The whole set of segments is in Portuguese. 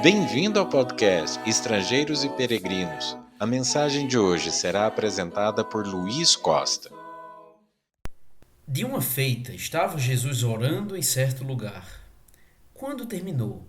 Bem-vindo ao podcast Estrangeiros e Peregrinos. A mensagem de hoje será apresentada por Luiz Costa. De uma feita, estava Jesus orando em certo lugar. Quando terminou,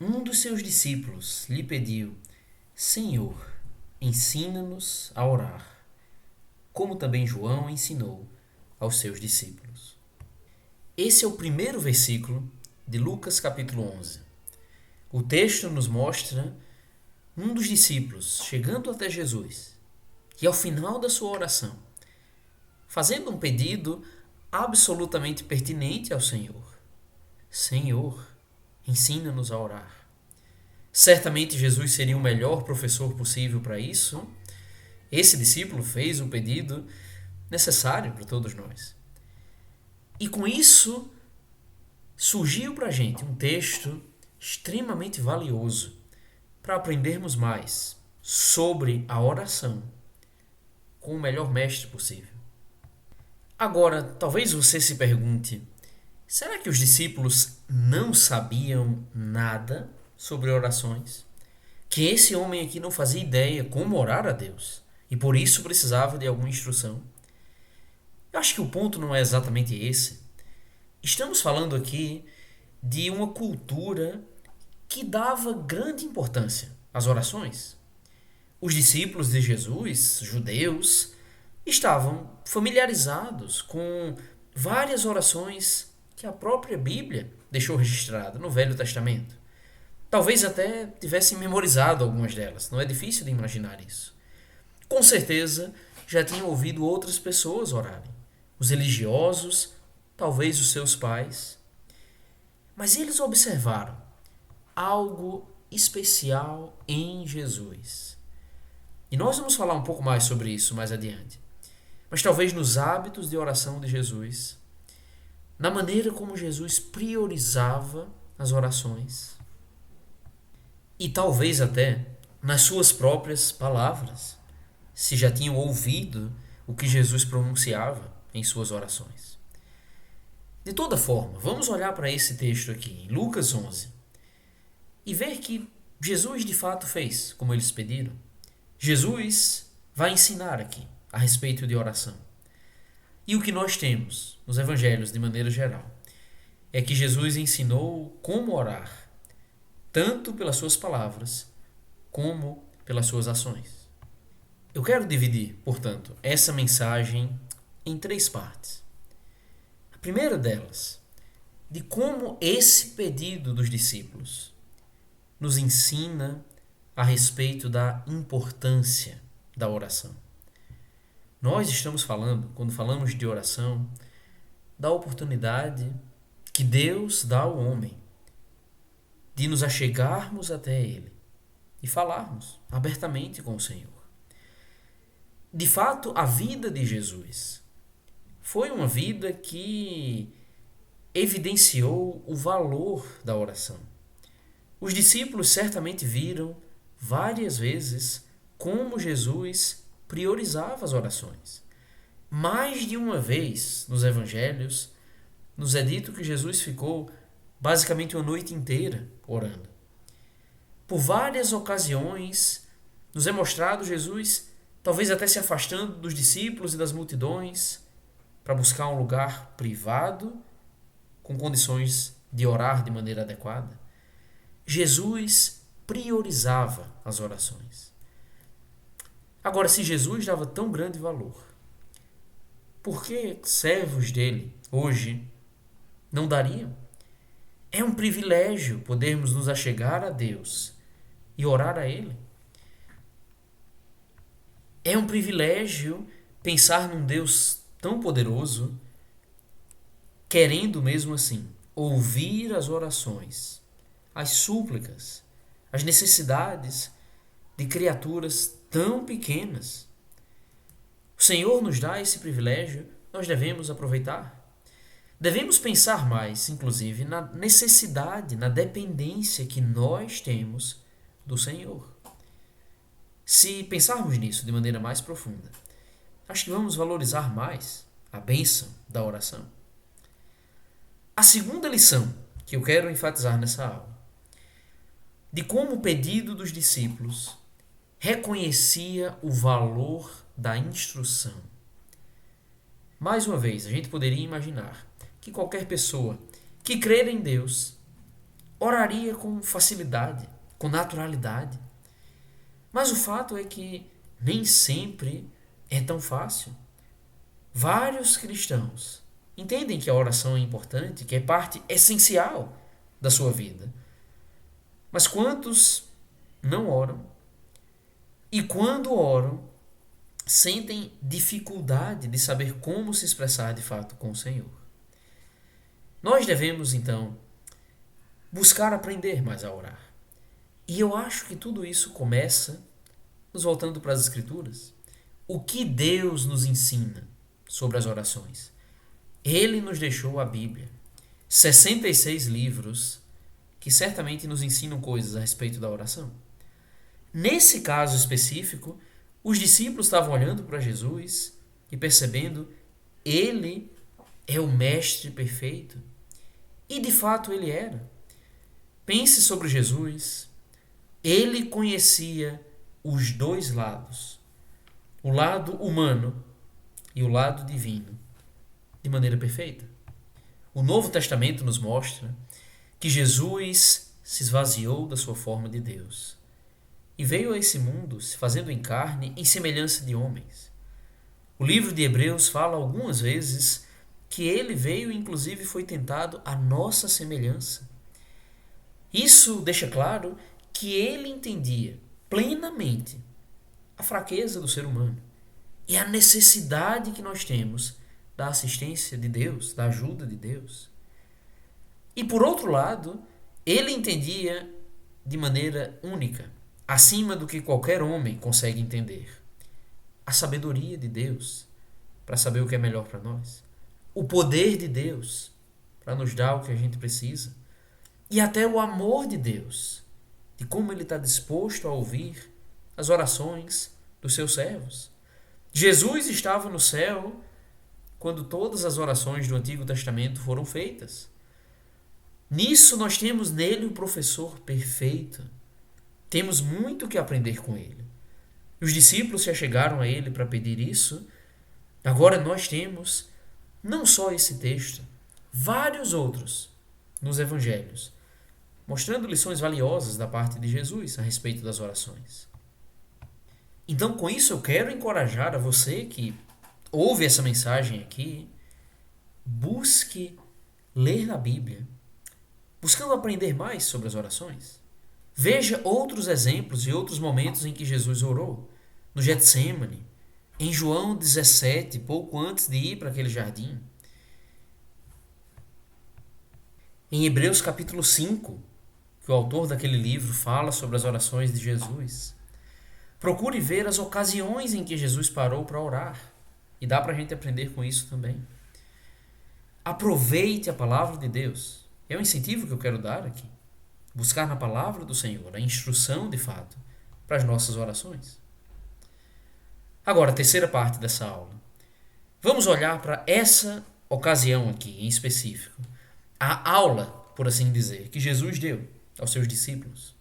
um dos seus discípulos lhe pediu: Senhor, ensina-nos a orar, como também João ensinou aos seus discípulos. Esse é o primeiro versículo de Lucas capítulo 11. O texto nos mostra um dos discípulos chegando até Jesus e, ao final da sua oração, fazendo um pedido absolutamente pertinente ao Senhor. Senhor, ensina-nos a orar. Certamente Jesus seria o melhor professor possível para isso. Esse discípulo fez o pedido necessário para todos nós. E com isso surgiu para a gente um texto extremamente valioso para aprendermos mais sobre a oração com o melhor mestre possível. Agora, talvez você se pergunte: será que os discípulos não sabiam nada sobre orações? Que esse homem aqui não fazia ideia como orar a Deus e por isso precisava de alguma instrução? Eu acho que o ponto não é exatamente esse. Estamos falando aqui de uma cultura que dava grande importância às orações. Os discípulos de Jesus, judeus, estavam familiarizados com várias orações que a própria Bíblia deixou registrada no Velho Testamento. Talvez até tivessem memorizado algumas delas, não é difícil de imaginar isso. Com certeza já tinham ouvido outras pessoas orarem, os religiosos, talvez os seus pais. Mas eles observaram algo especial em Jesus. E nós vamos falar um pouco mais sobre isso mais adiante. Mas talvez nos hábitos de oração de Jesus, na maneira como Jesus priorizava as orações e talvez até nas suas próprias palavras, se já tinham ouvido o que Jesus pronunciava em suas orações. De toda forma, vamos olhar para esse texto aqui, em Lucas 11, e ver que Jesus de fato fez como eles pediram. Jesus vai ensinar aqui a respeito de oração. E o que nós temos nos evangelhos de maneira geral é que Jesus ensinou como orar, tanto pelas suas palavras como pelas suas ações. Eu quero dividir, portanto, essa mensagem em 3 partes. A primeira delas, de como esse pedido dos discípulos nos ensina a respeito da importância da oração. Nós estamos falando, quando falamos de oração, da oportunidade que Deus dá ao homem de nos achegarmos até Ele e falarmos abertamente com o Senhor. De fato, a vida de Jesus foi uma vida que evidenciou o valor da oração. Os discípulos certamente viram várias vezes como Jesus priorizava as orações. Mais de uma vez nos evangelhos nos é dito que Jesus ficou basicamente uma noite inteira orando. Por várias ocasiões nos é mostrado Jesus talvez até se afastando dos discípulos e das multidões para buscar um lugar privado com condições de orar de maneira adequada. Jesus priorizava as orações. Agora, se Jesus dava tão grande valor, por que servos dele hoje não dariam? É um privilégio podermos nos achegar a Deus e orar a Ele. É um privilégio pensar num Deus tão poderoso, querendo mesmo assim ouvir as orações, as súplicas, as necessidades de criaturas tão pequenas. O Senhor nos dá esse privilégio, nós devemos aproveitar. Devemos pensar mais, inclusive, na necessidade, na dependência que nós temos do Senhor. Se pensarmos nisso de maneira mais profunda, acho que vamos valorizar mais a bênção da oração. A segunda lição que eu quero enfatizar nessa aula de como o pedido dos discípulos reconhecia o valor da instrução. Mais uma vez, a gente poderia imaginar que qualquer pessoa que crer em Deus oraria com facilidade, com naturalidade. Mas o fato é que nem sempre é tão fácil. Vários cristãos entendem que a oração é importante, que é parte essencial da sua vida. Mas quantos não oram? E quando oram, sentem dificuldade de saber como se expressar de fato com o Senhor. Nós devemos, então, buscar aprender mais a orar. E eu acho que tudo isso começa nos voltando para as Escrituras. O que Deus nos ensina sobre as orações? Ele nos deixou a Bíblia. 66 livros que certamente nos ensinam coisas a respeito da oração. Nesse caso específico, os discípulos estavam olhando para Jesus e percebendo ele é o mestre perfeito. E de fato ele era. Pense sobre Jesus. Ele conhecia os dois lados, o lado humano e o lado divino, de maneira perfeita. O Novo Testamento nos mostra que Jesus se esvaziou da sua forma de Deus e veio a esse mundo se fazendo em carne em semelhança de homens. O livro de Hebreus fala algumas vezes que ele veio e inclusive foi tentado à nossa semelhança. Isso deixa claro que ele entendia plenamente a fraqueza do ser humano e a necessidade que nós temos da assistência de Deus, da ajuda de Deus. E por outro lado, ele entendia de maneira única, acima do que qualquer homem consegue entender, a sabedoria de Deus para saber o que é melhor para nós, o poder de Deus para nos dar o que a gente precisa e até o amor de Deus, de como ele está disposto a ouvir as orações dos seus servos. Jesus estava no céu quando todas as orações do Antigo Testamento foram feitas. Nisso nós temos nele o professor perfeito. Temos muito que aprender com ele. Os discípulos se achegaram a ele para pedir isso. Agora nós temos não só esse texto, vários outros nos evangelhos, mostrando lições valiosas da parte de Jesus a respeito das orações. Então, com isso, eu quero encorajar a você que ouve essa mensagem aqui, busque ler na Bíblia, buscando aprender mais sobre as orações. Veja outros exemplos e outros momentos em que Jesus orou. No Getsêmani, em João 17, pouco antes de ir para aquele jardim. Em Hebreus capítulo 5, que o autor daquele livro fala sobre as orações de Jesus. Procure ver as ocasiões em que Jesus parou para orar. E dá para a gente aprender com isso também. Aproveite a palavra de Deus. É um incentivo que eu quero dar aqui. Buscar na palavra do Senhor a instrução, de fato, para as nossas orações. Agora, a terceira parte dessa aula. Vamos olhar para essa ocasião aqui, em específico. A aula, por assim dizer, que Jesus deu aos seus discípulos.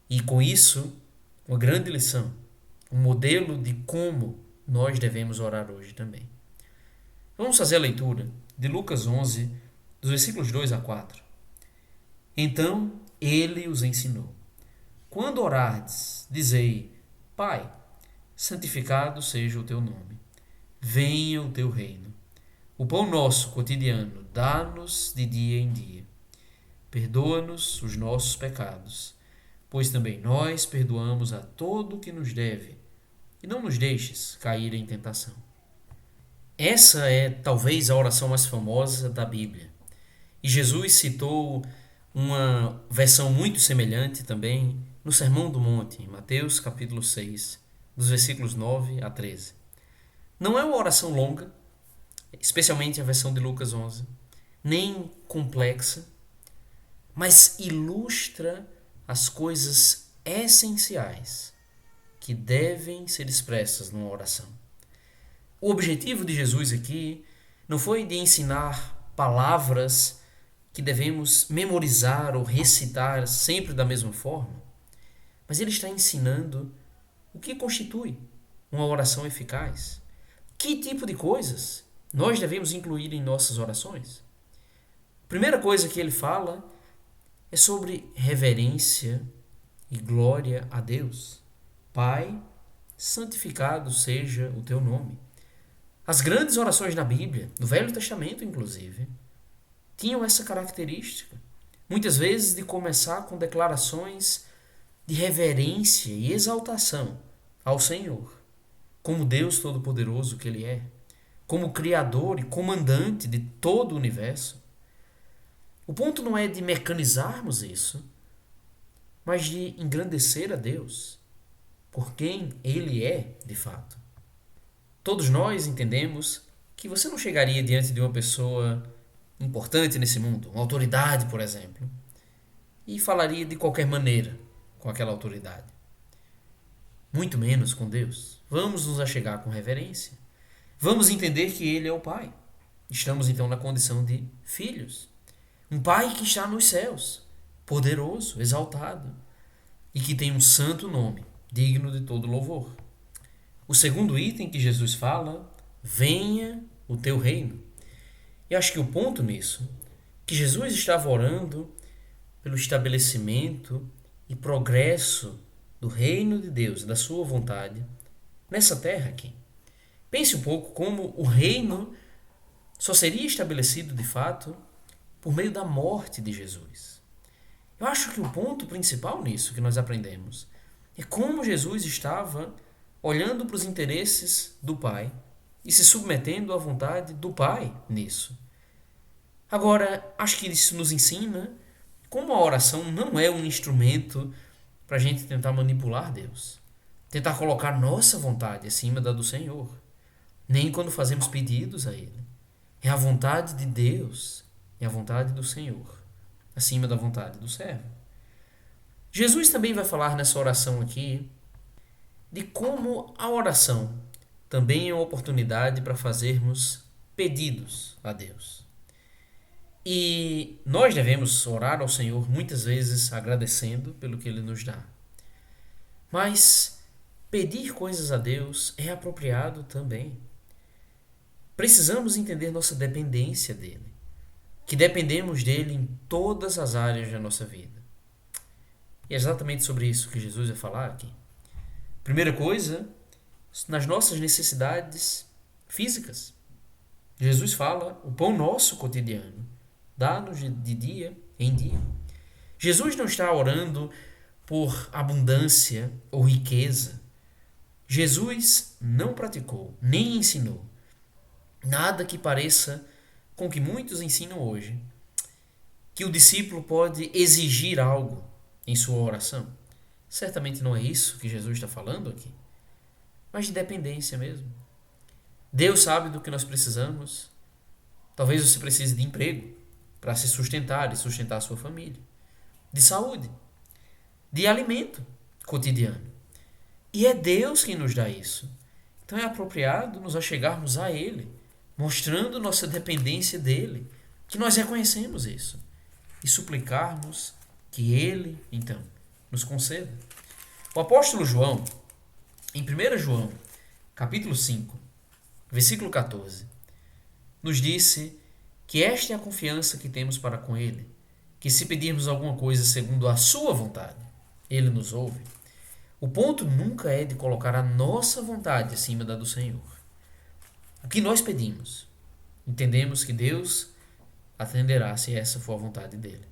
E com isso, uma grande lição, um modelo de como nós devemos orar hoje também. Vamos fazer a leitura de Lucas 11, dos versículos 2 a 4. Então ele os ensinou: quando orardes, dizei: Pai, santificado seja o teu nome. Venha o teu reino. O pão nosso cotidiano dá-nos de dia em dia. Perdoa-nos os nossos pecados, pois também nós perdoamos a todo o que nos deve, e não nos deixes cair em tentação. Essa é talvez a oração mais famosa da Bíblia. E Jesus citou uma versão muito semelhante também no Sermão do Monte, em Mateus capítulo 6, dos versículos 9 a 13. Não é uma oração longa, especialmente a versão de Lucas 11, nem complexa, mas ilustra as coisas essenciais que devem ser expressas numa oração. O objetivo de Jesus aqui não foi de ensinar palavras que devemos memorizar ou recitar sempre da mesma forma, mas ele está ensinando o que constitui uma oração eficaz. Que tipo de coisas nós devemos incluir em nossas orações? A primeira coisa que ele fala é sobre reverência e glória a Deus. Pai, santificado seja o teu nome. As grandes orações na Bíblia, no Velho Testamento inclusive, tinham essa característica. Muitas vezes de começar com declarações de reverência e exaltação ao Senhor, como Deus Todo-Poderoso que Ele é, como Criador e comandante de todo o universo. O ponto não é de mecanizarmos isso, mas de engrandecer a Deus por quem Ele é de fato. Todos nós entendemos que você não chegaria diante de uma pessoa importante nesse mundo, uma autoridade, por exemplo, e falaria de qualquer maneira com aquela autoridade. Muito menos com Deus. Vamos nos achegar com reverência. Vamos entender que Ele é o Pai. Estamos então na condição de filhos. Um Pai que está nos céus, poderoso, exaltado, e que tem um santo nome, digno de todo louvor. O segundo item que Jesus fala, venha o teu reino. E acho que o ponto nisso, que Jesus estava orando pelo estabelecimento e progresso do reino de Deus, da sua vontade, nessa terra aqui. Pense um pouco como o reino só seria estabelecido de fato por meio da morte de Jesus. Eu acho que o ponto principal nisso que nós aprendemos é como Jesus estava olhando para os interesses do Pai e se submetendo à vontade do Pai nisso. Agora, acho que isso nos ensina como a oração não é um instrumento para a gente tentar manipular Deus, tentar colocar nossa vontade acima da do Senhor, nem quando fazemos pedidos a Ele. É a vontade de Deus, é a vontade do Senhor, acima da vontade do servo. Jesus também vai falar nessa oração aqui de como a oração também é uma oportunidade para fazermos pedidos a Deus. E nós devemos orar ao Senhor muitas vezes agradecendo pelo que Ele nos dá. Mas pedir coisas a Deus é apropriado também. Precisamos entender nossa dependência dEle, que dependemos dEle em todas as áreas da nossa vida. E é exatamente sobre isso que Jesus vai falar aqui. Primeira coisa, nas nossas necessidades físicas. Jesus fala, o pão nosso cotidiano, dá-nos de dia em dia. Jesus não está orando por abundância ou riqueza. Jesus não praticou, nem ensinou nada que pareça com o que muitos ensinam hoje, que o discípulo pode exigir algo em sua oração. Certamente não é isso que Jesus está falando aqui, mas de dependência mesmo. Deus sabe do que nós precisamos. Talvez você precise de emprego para se sustentar e sustentar a sua família, de saúde, de alimento cotidiano. E é Deus quem nos dá isso. Então é apropriado nos achegarmos a Ele, mostrando nossa dependência dEle, que nós reconhecemos isso, e suplicarmos que Ele, então, nos conceda. O apóstolo João, em 1 João, capítulo 5, versículo 14, nos disse que esta é a confiança que temos para com Ele, que se pedirmos alguma coisa segundo a sua vontade, Ele nos ouve. O ponto nunca é de colocar a nossa vontade acima da do Senhor. O que nós pedimos, entendemos que Deus atenderá se essa for a vontade dEle.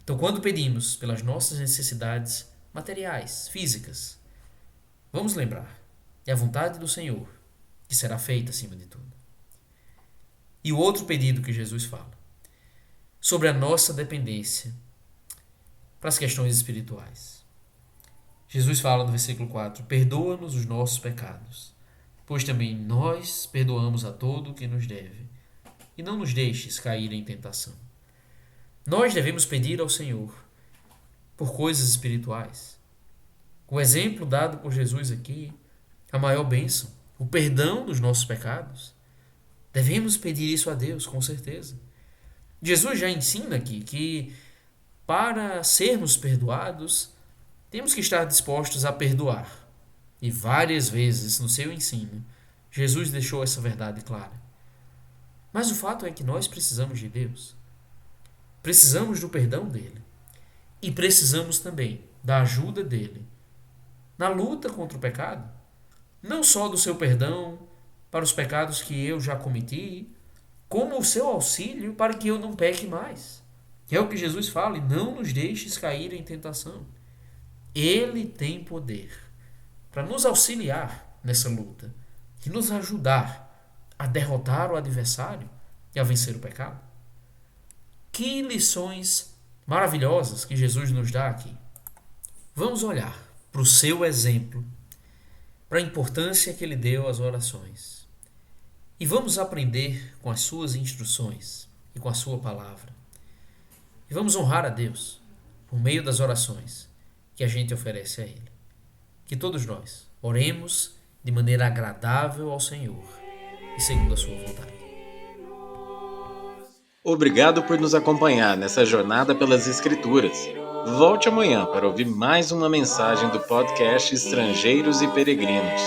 Então, quando pedimos pelas nossas necessidades materiais, físicas, vamos lembrar, é a vontade do Senhor que será feita acima de tudo. E o outro pedido que Jesus fala, sobre a nossa dependência para as questões espirituais. Jesus fala no versículo 4, perdoa-nos os nossos pecados, pois também nós perdoamos a todo o que nos deve, e não nos deixes cair em tentação. Nós devemos pedir ao Senhor por coisas espirituais. O exemplo dado por Jesus aqui, a maior bênção, o perdão dos nossos pecados. Devemos pedir isso a Deus, com certeza. Jesus já ensina aqui que para sermos perdoados, temos que estar dispostos a perdoar. E várias vezes no seu ensino, Jesus deixou essa verdade clara. Mas o fato é que nós precisamos de Deus. Precisamos do perdão dele. E precisamos também da ajuda dele na luta contra o pecado. Não só do seu perdão para os pecados que eu já cometi, como o seu auxílio para que eu não peque mais. Que é o que Jesus fala: e não nos deixes cair em tentação. Ele tem poder para nos auxiliar nessa luta e nos ajudar a derrotar o adversário e a vencer o pecado. Que lições maravilhosas que Jesus nos dá aqui. Vamos olhar para o seu exemplo, para a importância que ele deu às orações. E vamos aprender com as suas instruções e com a sua palavra. E vamos honrar a Deus por meio das orações que a gente oferece a Ele. Que todos nós oremos de maneira agradável ao Senhor e segundo a sua vontade. Obrigado por nos acompanhar nessa jornada pelas Escrituras. Volte amanhã para ouvir mais uma mensagem do podcast Estrangeiros e Peregrinos.